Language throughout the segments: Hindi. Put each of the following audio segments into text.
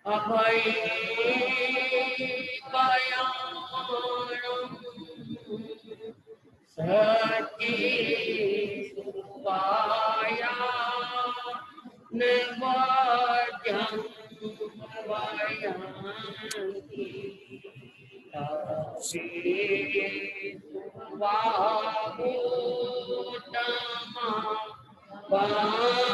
अभय कयाणं सती सुवाया नवजं वयन्ति वागोतमा वामजीरं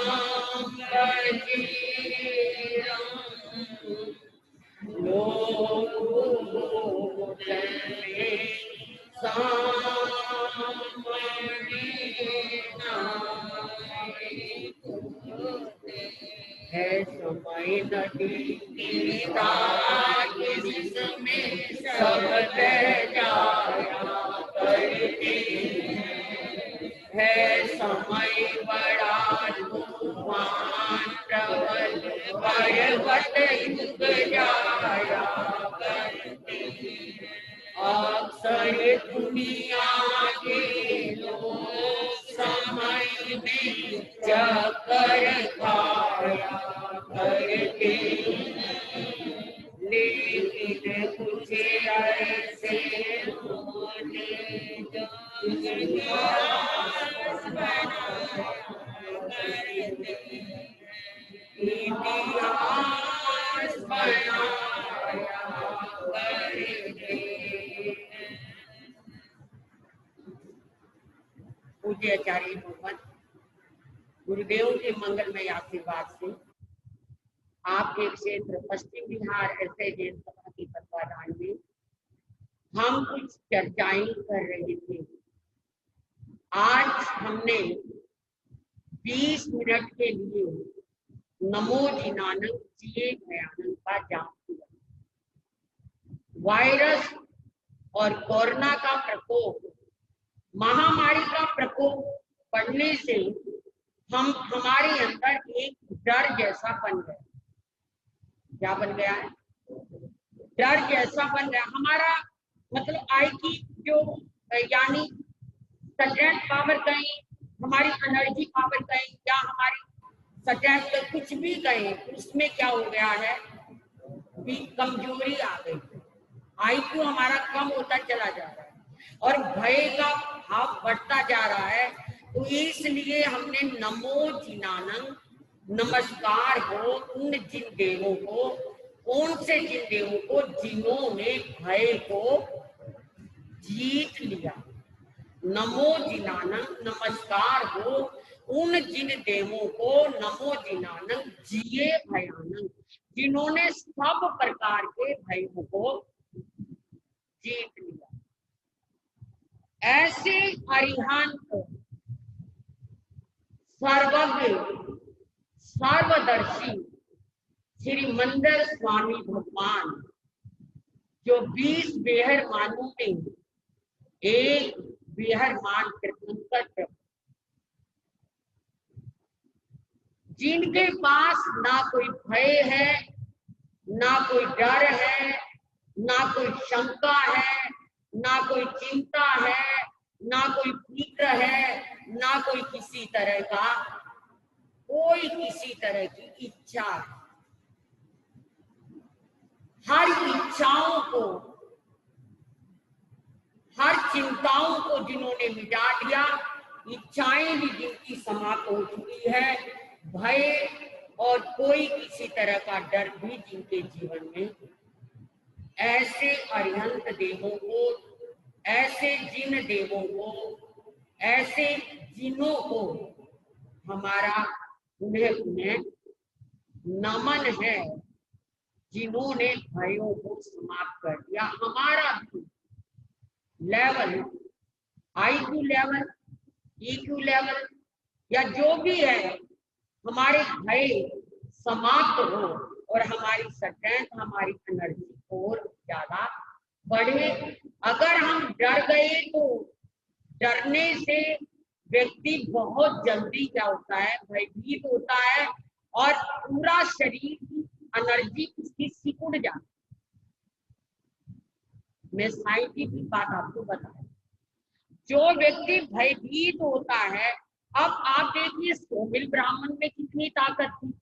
लोकोदरे है समय नदी की धार जिसमें सब जाया करते है समय बड़ा तूफान प्रबल पर्वत युग जाया करते अक्सर दुनिया के लोग समय में चक्कर खाया करते लेकिन कुछ ऐसे होने जो इतिहास बनाया करते इतिहास बनाया करते। पूज्य आचार्य मोहम्मद गुरुदेव के मंगलमय आशीर्वाद से आपके क्षेत्र पश्चिम बिहार ऐसे जैन सभा के तत्वाधान में हम कुछ चर्चाएं कर रहे थे। आज हमने 20 मिनट के लिए नमो जिनानंद जिए भयानंद का जाप किया। वायरस और कोरोना का प्रकोप, महामारी का प्रकोप बढ़ने से हमारे अंदर एक डर जैसा बन गया। क्या बन गया है? डर जैसा बन गया। हमारा मतलब आई की जो यानी स्ट्रेंथ पावर कहीं, हमारी एनर्जी पावर कहीं, या हमारी स्ट्रेंथ कुछ भी कहीं, उसमें क्या हो गया है कि कमजोरी आ गई। आईक्यू हमारा कम होता चला जा रहा है और भय का भाव बढ़ता जा रहा है। तो इसलिए हमने नमो जिनानंद, नमस्कार हो उन जिन देवों को, कौन से जिन देवों को जिन्होंने भय को जीत लिया। नमो जिनानंद, नमस्कार हो उन जिन देवों को, नमो जिनानंद जिए भयानंद, जिन्होंने सब प्रकार के भयों को जीत लिया। ऐसे अरिहंत सर्वज्ञ सर्वदर्शी श्री मंदिर स्वामी भगवान, जो 20 बेहरमानों में एक बेहरमान तीर्थंकर प्रभु, जिनके पास ना कोई भय है, ना कोई डर है, ना कोई शंका है, ना कोई चिंता है, ना कोई फिक्र है, ना कोई किसी तरह का किसी तरह की इच्छा है। हर इच्छाओं को, हर चिंताओं को जिन्होंने मिटा दिया, इच्छाएं भी जिनकी समाप्त हो चुकी है, भय और कोई किसी तरह का डर भी जिनके जीवन में, ऐसे अरिहंत देवों को, ऐसे जिन देवों को, ऐसे जिनों को हमारा उन्हें नमन है, जिन्होंने भयों को समाप्त कर दिया। हमारा भी level, IQ level, EQ level या जो भी है, हमारे भय समाप्त हो और हमारी स्ट्रेंथ, हमारी एनर्जी और ज्यादा बढ़े। अगर हम डर गए तो डरने से व्यक्ति बहुत जल्दी क्या होता है, भयभीत होता है और पूरा शरीर की एनर्जी उसकी सिकुड़ जाती है। मैं साइंटिफिक बात आपको बताऊं, जो व्यक्ति भयभीत होता है अब आप देखिए सोमिल ब्राह्मण में कितनी ताकत थी।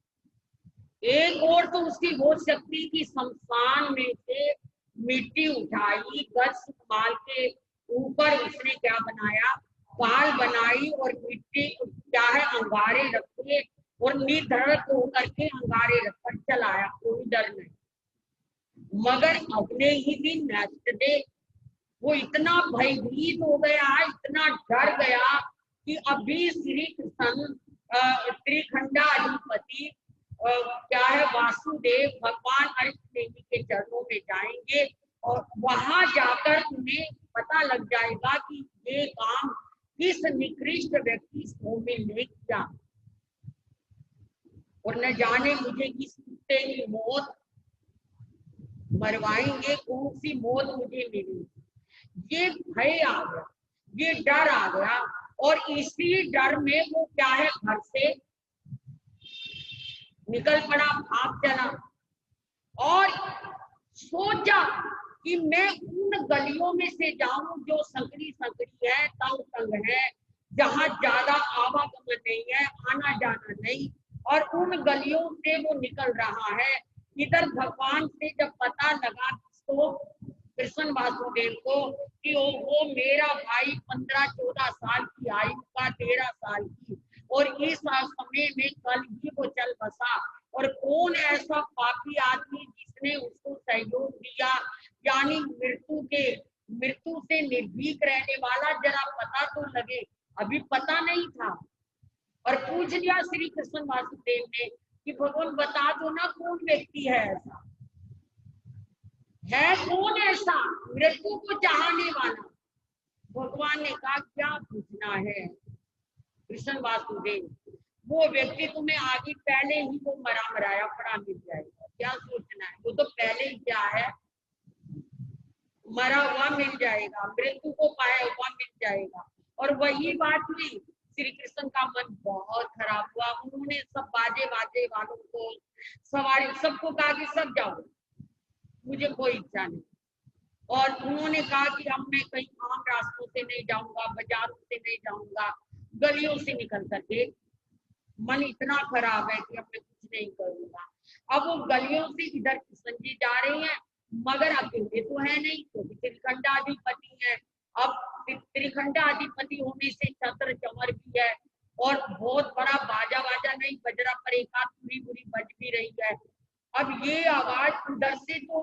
एक और तो उसकी वो शक्ति की शमशान में से मिट्टी उठाई, गज माल के ऊपर उसने क्या बनाया, पाल बनाई और मिट्टी क्या है अंगारे रखे और निर्धड़क होकर के अंगारे रखकर चलाया, कोई डर नहीं। मगर अगले ही दिन नेक्स्ट डे वो इतना भयभीत हो गया, इतना डर गया कि अभी श्री कृष्ण त्रिखंडाधिपति क्या है वासुदेव भगवान हरिश्चंद्र देवी के चरणों में जाएंगे और वहां जाकर उन्हें पता लग जाएगा कि ये काम किस निकृष्ट व्यक्ति सोमिल ने किया और न जाने मुझे किस कुत्ते की मौत मरवाएंगे, कौन सी मौत मुझे मिलेगी। ये भय आ गया, ये डर आ गया और इसी डर में वो क्या है घर से निकल पड़ा, भाग चला और सोचा कि मैं उन गलियों में से जाऊं जो संकरी संकरी है, तंग तंग है, जहां ज्यादा आवागमन नहीं है, आना जाना नहीं, और उन गलियों से वो निकल रहा है। इधर भगवान से जब पता लगा तो कृष्ण वासुदेव को कि वो मेरा भाई 15-14 साल की आयु का, 13 साल की, और इस समय में कल ही वो चल बसा, और कौन ऐसा पापी आदमी जिसने उसको सहयोग दिया, यानी मृत्यु से निर्भीक रहने वाला, जरा पता तो लगे। अभी पता नहीं था और पूछ लिया श्री कृष्ण वासुदेव ने कि भगवान बता दो ना कौन व्यक्ति है ऐसा, है कौन ऐसा मृत्यु को चाहने वाला। भगवान ने कहा क्या पूछना है कृष्ण वासुदेव, वो व्यक्ति तुम्हें आगे पहले ही वो मरा मराया पड़ा मिल जाएगा, क्या सोचना है, वो तो पहले ही क्या है मरा हुआ मिल जाएगा, मृत्यु को पाया हुआ मिल जाएगा। और वही बात हुई, श्री कृष्ण का मन बहुत खराब हुआ। उन्होंने सब बाजे बाजे वालों को, सवारी सबको कहा कि सब जाओ, मुझे कोई इच्छा नहीं। और उन्होंने कहा कि अब मैं कहीं आम रास्तों से नहीं जाऊंगा, बाजारों से नहीं जाऊंगा, गलियों से निकल करके मन इतना खराब है कि अब मैं कुछ नहीं करूंगा। अब वो गलियों से इधर कृष्ण जी जा रहे हैं, मगर अकेले तो है नहीं, क्योंकि त्रिखंडाधिपति है। अब त्रिखंडाधिपति होने से छत्र चमर भी है और बहुत बड़ा बाजा बाजा नहीं बज रहा, पर एक आध पूरी बुरी बज भी रही है। अब ये आवाज उधर से तो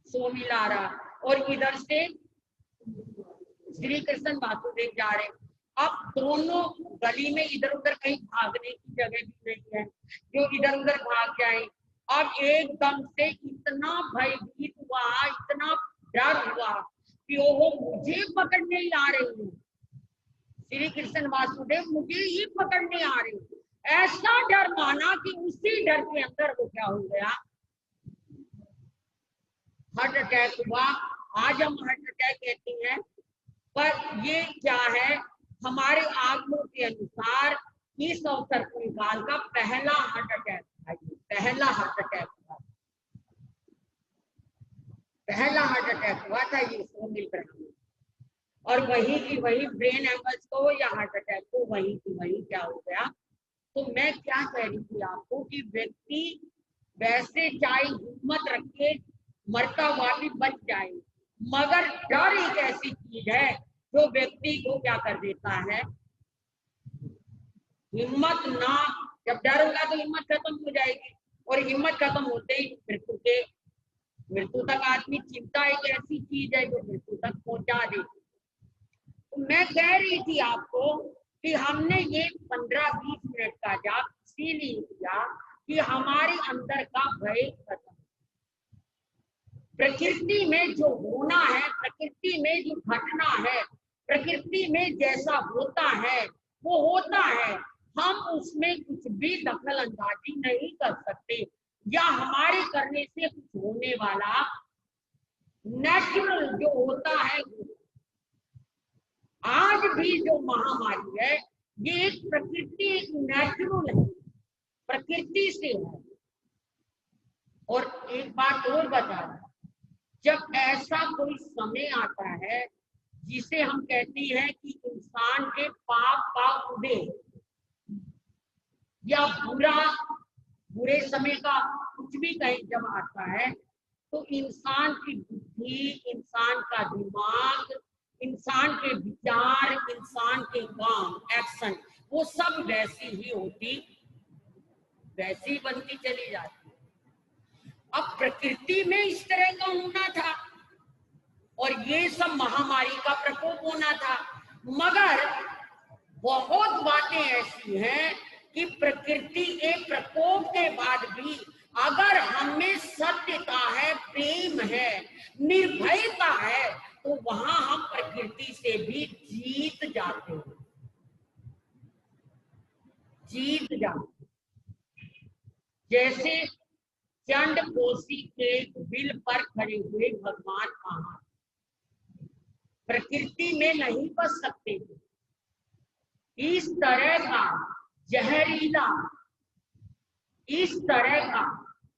सोमिल आ रहा और इधर से श्री कृष्ण वासुदेव जा रहे। अब दोनों गली में इधर उधर कहीं भागने की जगह भी नहीं है जो इधर उधर भाग जाए। अब एकदम से इतना भयभीत हुआ, इतना डर हुआ कि ओहो मुझे पकड़ने ही आ रही है, श्री कृष्ण वासुदेव मुझे ही पकड़ने आ रही है। ऐसा डर माना कि उसी डर के अंदर वो क्या हो गया, हार्ट अटैक हुआ। आज हम हार्ट अटैक कहते हैं, पर ये क्या है, हमारे आंकड़ों के अनुसार इस अवसर काल का पहला हार्ट अटैक था, पहला हार्ट अटैक हुआ, पहला हार्ट अटैक हुआ था ये सोमिल ब्राह्मण। और वही की वही ब्रेन एमएस को या हार्ट अटैक को वही की वही क्या हो गया। तो मैं क्या कह रही थी आपको कि व्यक्ति वैसे चाहे हिम्मत रखे मरता हुआ भी बच जाए, मगर डर एक ऐसी चीज है जो व्यक्ति को क्या कर देता है, हिम्मत ना, जब डर होगा तो हिम्मत खत्म हो जाएगी और हिम्मत खत्म होते ही मृत्यु तक आदमी, चिंता एक ऐसी चीज है जो मृत्यु तक पहुंचा देती। तो मैं कह रही थी आपको कि हमने ये 15-20 मिनट का जाप इसीलिए किया कि हमारे अंदर का भय खत्म। प्रकृति में जो होना है, प्रकृति में जो घटना है, प्रकृति में जैसा होता है वो होता है, हम उसमें कुछ भी दखल अंदाजी नहीं कर सकते, या हमारे करने से कुछ होने वाला नेचुरल जो होता है। आज भी जो महामारी है ये एक प्रकृति, एक नेचुरल है, प्रकृति से है। और एक बात और बता रहा, जब ऐसा कोई समय आता है जिसे हम कहते हैं कि इंसान के पाप का उदय या बुरे समय का कुछ भी कहीं जब आता है तो इंसान की बुद्धि, इंसान का दिमाग, इंसान के विचार, इंसान के काम, एक्शन, वो सब वैसी ही होती, वैसी बनती चली जाती। अब प्रकृति में इस तरह का होना था और ये सब महामारी का प्रकोप होना था, मगर बहुत बातें ऐसी हैं कि प्रकृति एक प्रकोप के बाद भी अगर हमें सत्यता है, प्रेम है, निर्भयता है, तो वहां हम प्रकृति से भी जीत जाते हैं, जीत जाते। जैसे चंड कोसी के बिल पर खड़े हुए भगवान कहाँ, प्रकृति में नहीं बस सकते थे। इस तरह का जहरीला, इस तरह का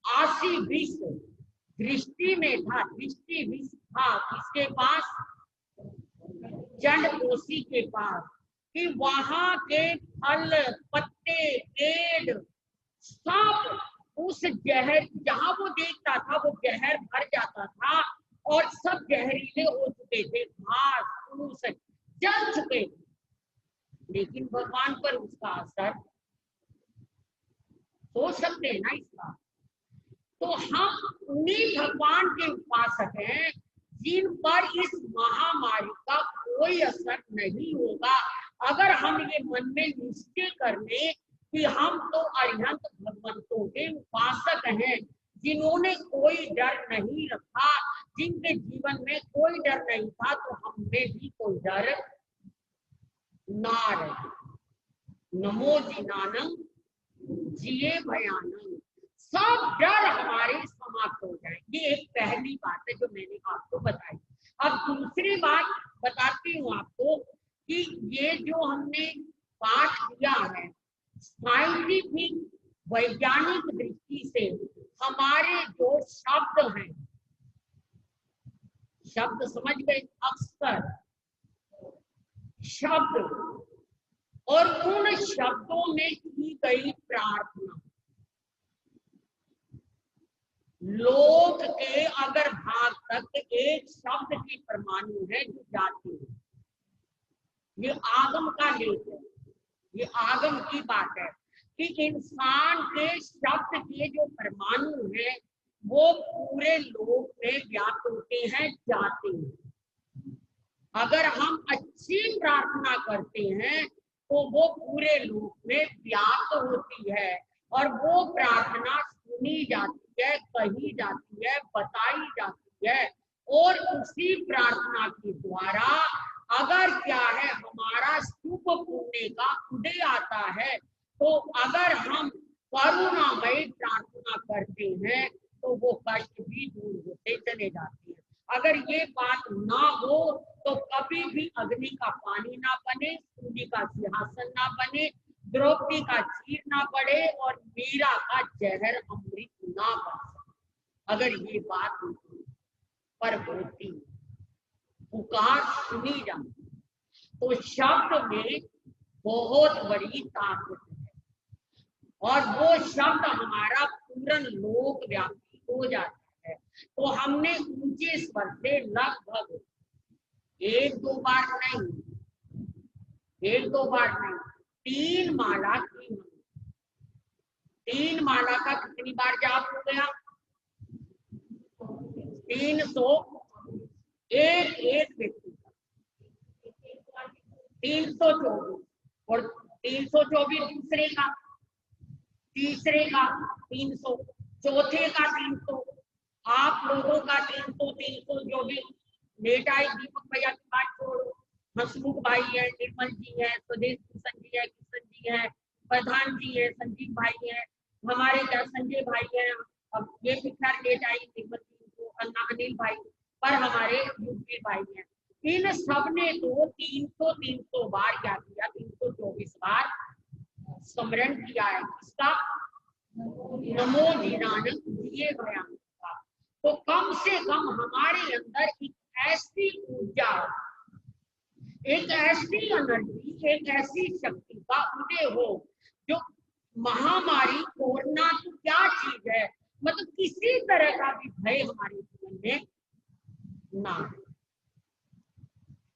आसी विष दृष्टि में था, दृष्टि विष था किसके पास, चंड कोसी के पास, कि वहां के फल, पत्ते, पेड़ सब उस जहर, जहां वो देखता था वो जहर भर जाता था और सब जहरीले हो चुके थे, घास फूस जल चुके थे, लेकिन भगवान पर उसका असर हो सकते हैं ना इसका। तो हम उन्हीं भगवान के उपासक हैं जिन पर इस महामारी का कोई असर नहीं होगा, अगर हम ये मन में निश्चय कर ले कि हम तो अरिहंत भगवंतों के उपासक हैं, जिन्होंने कोई डर नहीं रखा, जिनके जीवन में कोई डर नहीं था, तो हमें भी कोई डर ना रहे। नमो जिनानम जिए भयानम, सब डर हमारे समाप्त हो जाए। ये एक पहली बात है जो मैंने आपको बताई। अब दूसरी बात बताती हूँ आपको कि ये जो हमने पाठ किया है, साइंटिफिक वैज्ञानिक दृष्टि से हमारे जो शब्द हैं, शब्द समझ गए, अक्षर शब्द और उन शब्दों में की गई प्रार्थना, लोक के अगर भाग तक एक शब्द की परमाणु है जो जाती है, ये आगम का लेख है, ये आगम की बात है कि इंसान के शब्द के जो परमाणु है वो पूरे लोक में व्याप्त होते हैं, जाते हैं। अगर हम अच्छी प्रार्थना करते हैं तो वो पूरे लोक में व्याप्त होती है और वो प्रार्थना सुनी जाती है, कही जाती है, बताई जाती है, और उसी प्रार्थना के द्वारा अगर क्या है हमारा शुभ पुण्य का उदय आता है, तो अगर हम करुणामय प्रार्थना करते हैं तो वो कष्ट भी दूर होते चले जाते हैं। अगर ये बात ना हो तो कभी भी अग्नि का पानी ना बने, सूर्य का सिंहासन ना बने, द्रौपदी का चीर ना पड़े और मीरा का जहर अमृत ना बने। अगर ये बात होती पर होती, पुकार सुनी जाती, तो शब्द में बहुत बड़ी ताकत है और वो शब्द हमारा पूर्ण लोक व्यापी हो जाता है। तो हमने ऊंचे स्वर से लगभग एक दो बार नहीं, 3 माला की। 3 माला का कितनी बार जाप हो गया, 300, एक व्यक्ति का 324 और 324 दूसरे का, तीसरे का 300, चौथे का 300, आप लोगों का 300 जो भी लेट आई, दीपक भैया की बात छोड़ो, हसमुख भाई है, निर्मल जी है, स्वदेश भूषण जी है, किशन जी है, प्रधान जी है, संजीव भाई है, हमारे संजय भाई है, अब ये पिक्चर लेट आई निर्मल जी को, अनिल भाई, पर हमारे यूपी भाई है। इन सब ने तो 300 बार क्या किया, 324 बार स्मरण किया है किसका, नमो निरानंद जिए भयानक का। तो कम से कम हमारे अंदर एक ऐसी ऊर्जा, एक ऐसी एनर्जी, एक ऐसी शक्ति का उदय हो जो महामारी कोरोना तो क्या चीज है, मतलब किसी तरह का भी भय हमारे जीवन में ना,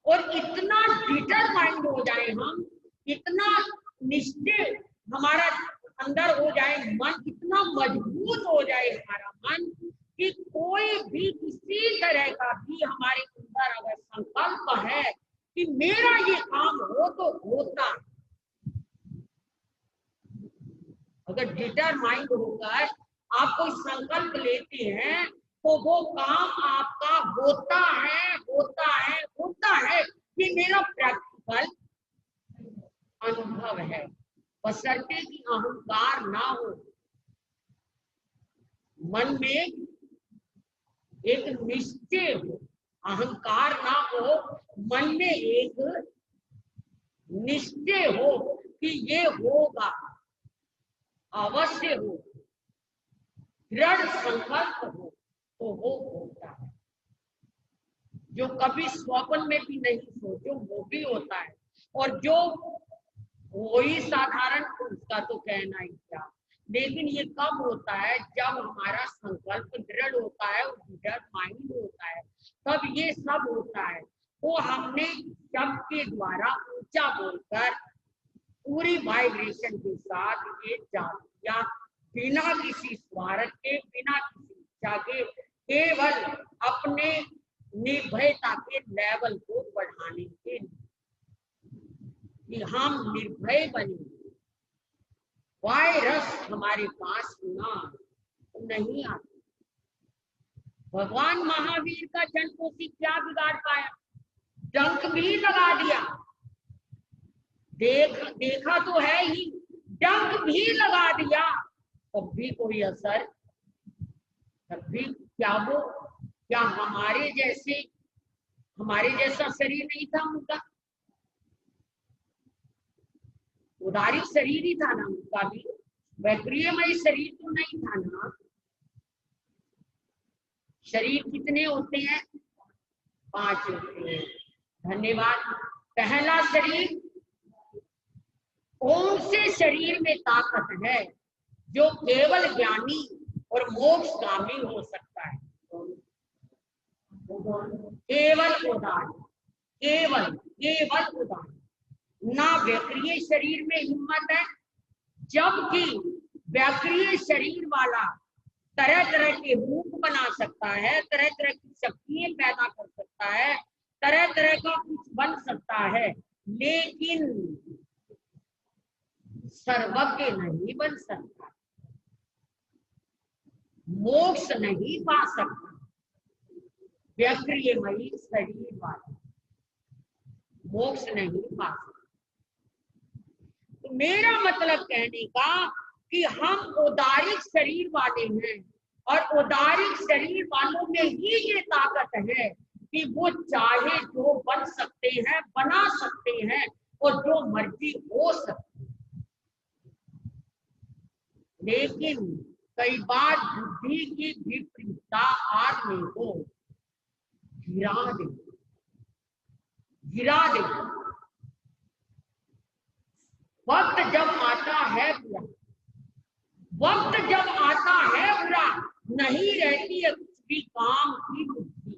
और इतना डिटरमाइंड हो जाए हम, इतना निश्चय हमारा अंदर हो जाए, मन इतना मजबूत हो जाए हमारा मन कि कोई भी किसी तरह का भी हमारे अंदर अगर संकल्प है कि मेरा ये काम हो तो होता, अगर डिटरमाइंड होकर आप कोई संकल्प लेते हैं तो वो काम आपका होता है, होता है, होता है। ये मेरा प्रैक्टिकल अनुभव है, बशर्ते कि अहंकार ना हो, मन में एक निश्चय हो, अहंकार ना हो, मन में एक निश्चय हो कि ये होगा, अवश्य हो, दृढ़ संकल्प हो तो वो होता है। जो कभी स्वप्न में भी नहीं सोचो वो भी होता है, और जो वही साधारण उसका तो कहना ही क्या। लेकिन ये कब होता है, जब हमारा संकल्प दृढ़ होता है, डिटरमाइंड होता है, तब ये सब होता है। वो हमने शब्द के द्वारा ऊंचा बोलकर पूरी वाइब्रेशन के साथ ये जान दिया, बिना किसी स्वार्थ के, बिना किसी इच्छा के, केवल अपने निर्भयता के लेवल को बढ़ाने के लिए कि हम निर्भय बने। वायरस हमारे पास ना नहीं आता। भगवान महावीर का जनकोटि क्या बिगाड़ पाया, डंक भी लगा दिया, देखा तो है ही, डंक भी लगा दिया, तब भी कोई असर, तब भी क्या हमारे जैसा शरीर नहीं था उनका, उदारिक शरीर ही था ना उनका भी, वैक्रियमय शरीर तो नहीं था ना। शरीर कितने होते हैं, 5 होते हैं। धन्यवाद। पहला शरीर, कौन से शरीर में ताकत है जो केवल ज्ञानी और मोक्षगामी हो सकता है, केवल उदार, केवल उदार। ना व्याक्रिय शरीर में हिम्मत है, जबकि व्याक्रिय शरीर वाला तरह तरह के रूप बना सकता है, तरह तरह की शक्तियां पैदा कर सकता है, तरह तरह का कुछ बन सकता है, लेकिन सर्वज्ञ नहीं बन सकता, मोक्ष नहीं पा सकता व्याक्रियमयी शरीर वाला, मोक्ष नहीं पा सकता। तो मेरा मतलब कहने का कि हम उदारिक शरीर वाले हैं, और उदारिक शरीर वालों में ही ये ताकत है कि वो चाहे जो बन सकते हैं, बना सकते हैं, और जो मर्जी हो सकती है। लेकिन कई बार बुद्धि की विपरीतता आदमी को गिरा दे। वक्त जब आता है बुरा, वक्त जब आता है बुरा, नहीं रहती है कुछ भी काम की बुद्धि,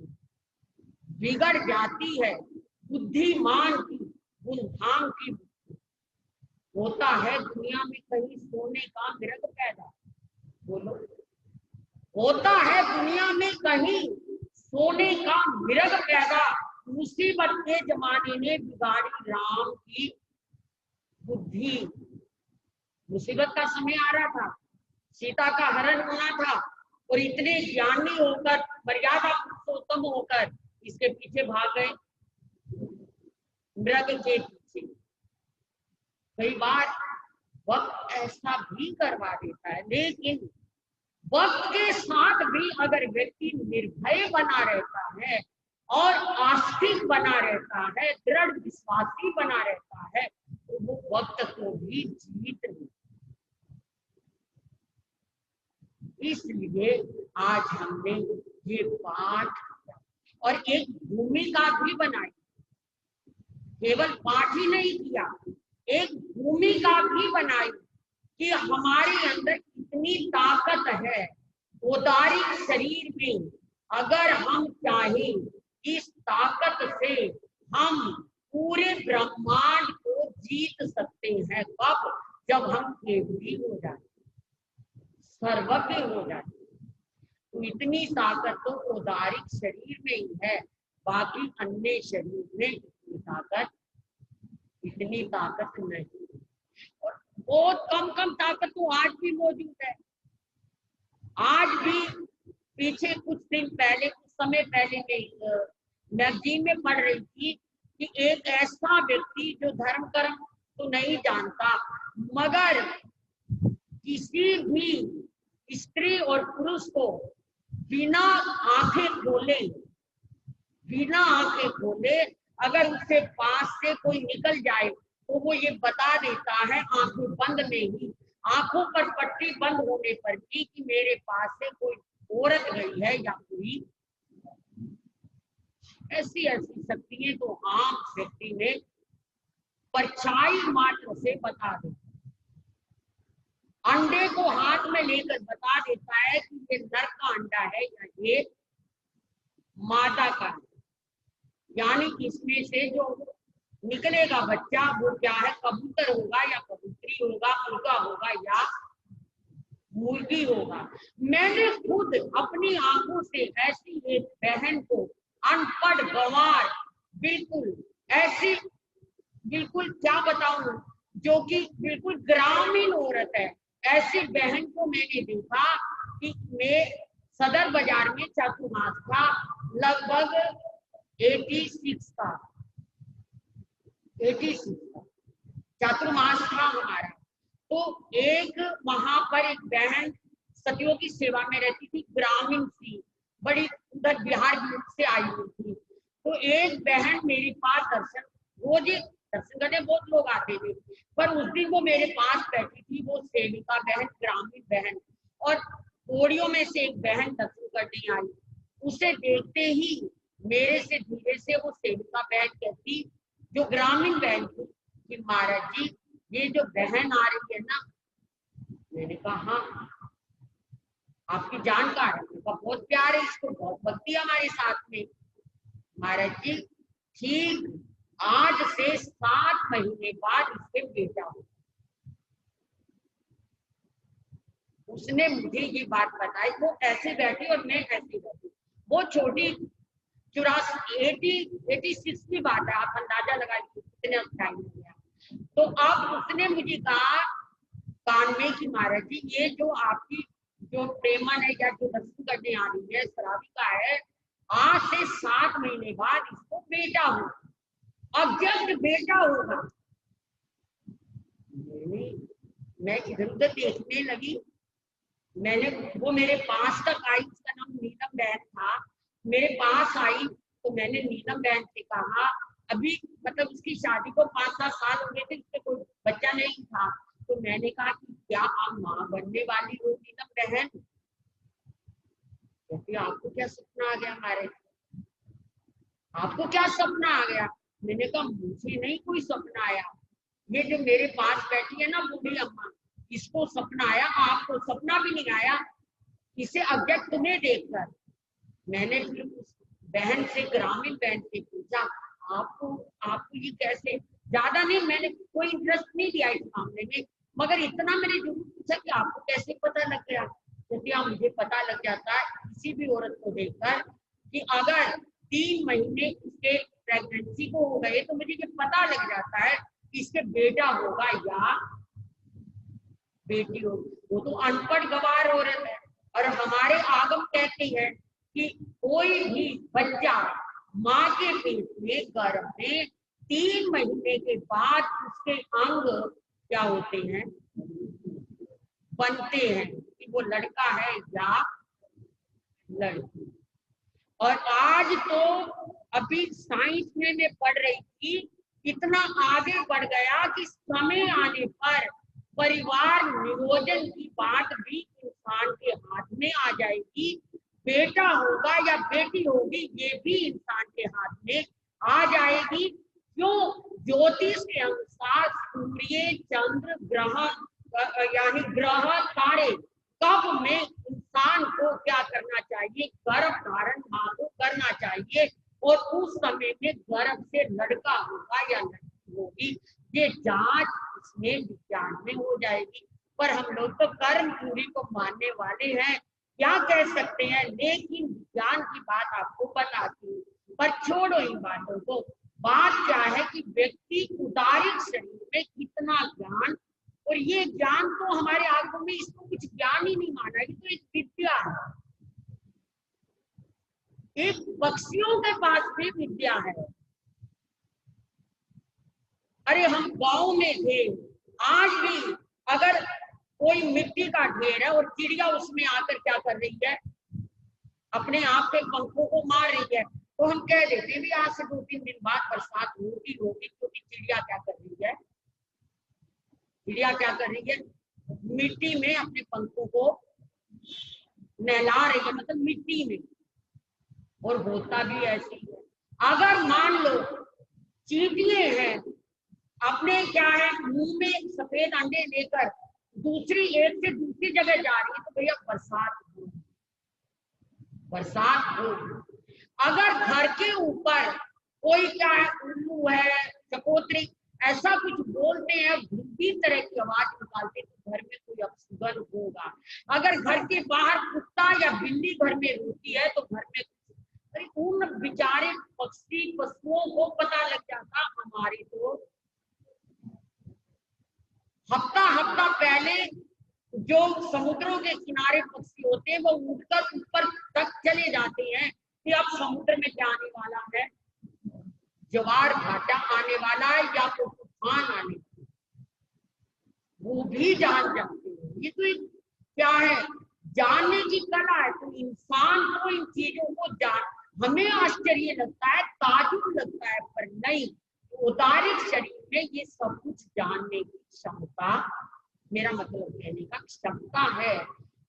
बिगड़ जाती है बुद्धिमान की, बुद्धाम की बुद्धि। होता है दुनिया में कहीं सोने का मृग पैदा, बोलो, होता है दुनिया में कहीं सोने का मृग पैदा। मुसीबत के जमाने ने बिगाड़ी राम की बुद्धि। मुसीबत का समय आ रहा था, सीता का हरण होना था, और इतने ज्ञानी होकर, मर्यादा पुरुषोत्तम होकर इसके पीछे भाग गए, मृग के पीछे। कई बार वक्त ऐसा भी करवा देता है, लेकिन वक्त के साथ भी अगर व्यक्ति निर्भय बना रहता है और आस्तिक बना रहता है, दृढ़ विश्वासी बना रहता है, तो वो वक्त को भी जीत ले। इसलिए आज हमने ये पाठ और एक भूमिका भी बनाई केवल पाठ ही नहीं किया, एक भूमिका भी बनाई कि हमारे अंदर इतनी ताकत है औदारिक शरीर में, अगर हम चाहें इस ताकत से हम पूरे ब्रह्मांड को जीत सकते हैं। कब? जब हम केवली हो जाते, सर्वज्ञ हो जाते। तो इतनी ताकत तो औदारिक शरीर में ही है, बाकी अन्य शरीर में इतनी ताकत नहीं। और बहुत कम ताकत तो आज भी मौजूद है। आज भी पीछे कुछ दिन पहले, कुछ समय पहले मैं मैगजीन में पढ़ रही थी कि एक ऐसा व्यक्ति जो धर्म कर्म तो नहीं जानता, मगर किसी भी स्त्री और पुरुष को बिना आंखें खोले अगर उसके पास से कोई निकल जाए तो वो ये बता देता है आंखें बंद में ही, आंखों पर पट्टी बंद होने पर भी, कि मेरे पास से कोई औरत गई है या कोई। ऐसी शक्तियां तो आम व्यक्ति में परछाई मात्र से बता देता। अंडे को हाथ में लेकर बता देता है कि ये नर का अंडा है या ये मादा का है, यानी इसमें से जो निकलेगा बच्चा वो क्या है, कबूतर होगा या कबूतरी होगा, मुर्गा होगा या मुर्गी होगा। मैंने खुद अपनी आंखों से ऐसी एक बहन को, अनपढ़ गंवार, बिल्कुल ऐसी, बिल्कुल क्या बताऊं, जो कि बिल्कुल ग्रामीण औरत है, ऐसी बहन को मैंने देखा कि मैं सदर बाजार में चातुर्मास था, लगभग 86 का चातुर्मास था हमारा। तो एक वहां पर एक बहन सतियों की सेवा में रहती थी, ग्रामीण थी, बड़ी उधर बिहार से आई हुई थी। तो एक बहन मेरे पास रोज दर्शन करने बहुत लोग आते थे, पर उस दिन वो मेरे पास बैठी थी, वो सेविका बहन, ग्रामीण बहन, और पौड़ियों में से एक बहन दर्शन करने आई। उसे देखते ही मेरे से धीरे से वो सेविका बहन कहती, जो ग्रामीण बहन थी, कि महाराज जी ये जो बहन आ रही है ना। मैंने कहा हाँ, आपकी जानकार है, बहुत प्यार है इसको, बहुत भक्ति हमारे साथ में। महाराज जी ठीक आज से 7 महीने बाद इसके बेटा हो। उसने मुझे ये बात बताई, वो ऐसे बैठी और मैं ऐसे बैठी, वो छोटी 86 की बात है, आप अंदाजा लगा लीजिए कितने टाइम हो गया। तो अब उसने मुझे कहा कान में कि महाराज जी ये जो आपकी जो प्रेमन है या जो दर्शन करने आ रही है, श्राविका है, आज से 7 महीने बाद इसको बेटा हो, अब जब बेटा होगा। मैं इधर उधर देखने लगी, मैंने, वो मेरे पास तक आई, उसका नाम नीलम बहन था, मेरे पास आई तो मैंने नीलम बहन से कहा, अभी मतलब उसकी शादी को 5-7 साल हो गए थे, उससे कोई बच्चा नहीं था। तो मैंने कहा कि क्या आप माँ बनने वाली हो नीलम बहन? क्योंकि आपको क्या सपना आ गया हमारे, आपको क्या सपना आ गया? मैंने कहा मुझे नहीं कोई सपना आया, ये जो मेरे पास बैठी है ना बूढ़ी अम्मा, इसको सपना आया, आपको सपना भी नहीं आया, इसे अज्ञात तुम्हें देखकर। मैंने फिर उस बहन से, ग्रामीण बहन से पूछा, आपको ये कैसे, ज्यादा नहीं, मैंने कोई इंटरेस्ट नहीं दिया इस मामले में, मगर इतना मैंने जरूर पूछा कि आपको कैसे पता लग गया? क्योंकि मुझे पता लग जाता है किसी भी औरत को देखकर कि अगर 3 महीने उसके प्रेगनेंसी को हो गए तो मुझे ये पता लग जाता है कि इसके बेटा होगा या बेटी होगी। वो तो अनपढ़ गवार औरत है, और हमारे आगम कहते हैं कि कोई भी बच्चा माँ के पेट में, गर्भ में 3 महीने के बाद उसके अंग क्या होते हैं, बनते हैं, कि वो लड़का है या लड़की। और आज तो अभी साइंस में मैं पढ़ रही थी, इतना आगे बढ़ गया कि समय आने पर परिवार नियोजन की बात भी इंसान के हाथ में आ जाएगी, बेटा होगा या बेटी होगी ये भी इंसान के हाथ में आ जाएगी। जो ज्योतिष के अनुसार सूर्य, चंद्र, ग्रह यानी ग्रह, तारे कब में इंसान को क्या करना चाहिए, गर्भ धारण मां को करना चाहिए, और उस समय में गर्भ से लड़का होगा या लड़की होगी, ये जांच इसमें विज्ञान में हो जाएगी। पर हम लोग तो कर्म पूरी को मानने वाले हैं, क्या कह सकते हैं, लेकिन विज्ञान की बात आपको बताती हूँ। पर छोड़ो इन बातों को, बात क्या है कि व्यक्ति उदारिक शरीर में कितना ज्ञान, और ये ज्ञान तो हमारे आंखों में इसको कुछ ज्ञान ही नहीं माना, ये तो एक विद्या है। एक पक्षियों के पास भी विद्या है। अरे हम गांव में थे, आज भी अगर कोई मिट्टी का ढेर है और चिड़िया उसमें आकर क्या कर रही है, अपने आप के पंखों को मार रही है, तो हम कह देते भी आज से 2-3 दिन बाद बरसात होगी होगी, क्योंकि चिड़िया क्या कर रही है, चिड़िया क्या कर रही है, मिट्टी में अपने पंखों को नहला रही है, मतलब मिट्टी में। और होता भी ऐसी है। अगर मान लो चींटियां हैं, अपने क्या है मुंह में सफेद अंडे लेकर दूसरी एक से दूसरी जगह जा रही है, तो भैया बरसात हो, बरसात हो। अगर घर के ऊपर कोई क्या है, उल्लू है, चकोतरी, ऐसा कुछ बोलते हैं, भूखी तरह की आवाज निकालते, तो घर में कोई अपशुभन होगा। अगर घर के बाहर कुत्ता या बिल्ली घर में रोती है, तो घर में, अरे उन बेचारे पक्षी पशुओं को पता लग जाता, हमारे तो हफ्ता हफ्ता पहले जो समुद्रों के किनारे पक्षी होते हैं, वो उड़कर ऊपर तक चले जाते हैं कि अब समुद्र में क्या आने वाला है, ज्वार भाटा आने वाला है या तो तूफान आने वाला है, वो भी जान जाते हैं। ये तो एक क्या है, जानने की कला है। तो इंसान को इन चीजों को जान, हमें आश्चर्य लगता है, ताजुब लगता है, पर नहीं, उदारिक शरीर में ये सब कुछ जानने की क्षमता, मेरा मतलब कहने का क्षमता है।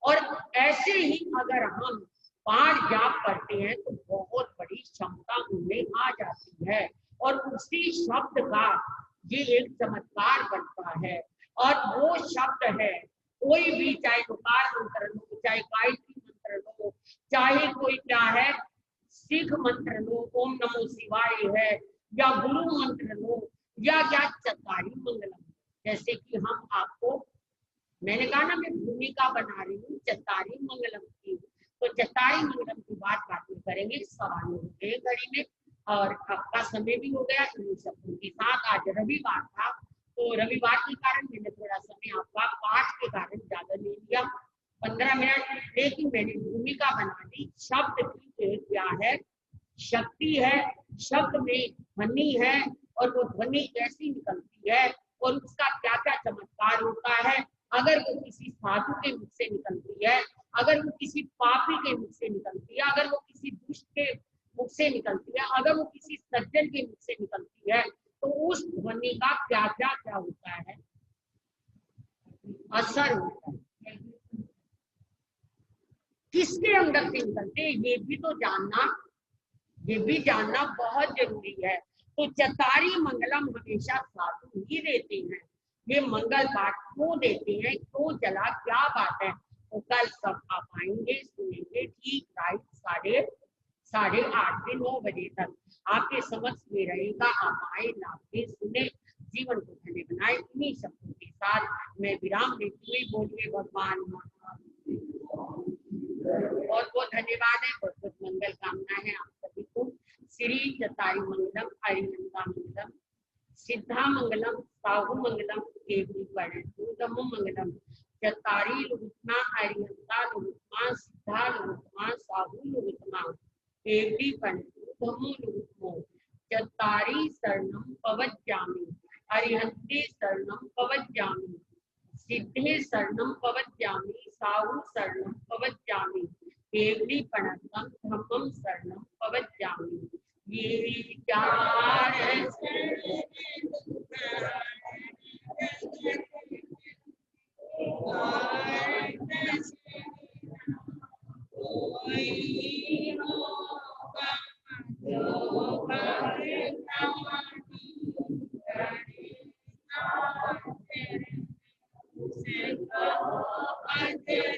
और ऐसे ही अगर हम पाठ जाप करते हैं तो बहुत बड़ी क्षमता उनमें आ जाती है, और उसी शब्द का ये एक चमत्कार बनता है। और वो शब्द है, कोई भी, चाहे लोकार मंत्र लो, चाहे गायत्री मंत्र लो, चाहे कोई क्या है सिख मंत्र लो, ओम नमो शिवाय है, या गुरु मंत्र लो, या क्या चतारी मंगलम। जैसे कि हम आपको, मैंने कहा ना मैं भूमिका बना रही हूँ चतारी मंगलम की, तो चतारी मंगलम की बातें करेंगे। 9:15 हो गए घड़ी में, और आपका समय भी हो गया इन शब्दों के साथ। आज रविवार था, तो रविवार के कारण मैंने थोड़ा समय आपका पाठ के कारण ज्यादा ले लिया, 15 मिनट, लेकिन मैंने भूमिका बना दी। शब्द की क्या है, शक्ति है, शब्द में ध्वनि है, और वो ध्वनि कैसी निकलती है, और उसका क्या क्या चमत्कार होता है। अगर वो किसी साधु के मुख से निकलती है, अगर वो किसी पापी के मुख से निकलती है, अगर वो किसी दुष्ट के मुख से निकलती है, अगर वो किसी सज्जन के मुख से निकलती है, तो उस ध्वनि का क्या क्या क्या होता है, असर होता है, किसके अंदर से निकलते हैं, ये भी जानना बहुत जरूरी है। तो चतारी मंगलम हमेशा साधु ही देते हैं, ये मंगल पाठ क्यों देते हैं, क्यों चला, क्या बात है, तो कल सब आप आएंगे, सुनेंगे, ठीक राइट 8:30 से 9 बजे तक आपके समक्ष में रहेगा। आप आए, नापे, सुने, जीवन को धन्य बनाए। इन्हीं शब्दों के साथ मैं विराम देती हुई बोलिए भगवान, बहुत बहुत धन्यवाद है, बहुत बहुत मंगल कामना है आप सभी को। श्री चतारी मंगलम, हरिनंदा मंगलम, सिद्धा मंगलम, साहु मंगलम, केवली परिणम मंगलम। चतारी लुगुतमा, हरिनंदा लुगुतमा, सिद्धा लुगुतमा, साहु लुगुतमा, केवली परिणम लुगुतमो। चतारी शरणम पवज्जामि, अरिहंते शरणम पवज्जामि, सिद्धे शरणम पवज्जामि, साहु शरणम पवज्जामि, केवली प्रणतम धम्मम शरणम पवज्जामि। ये चार अंधेरा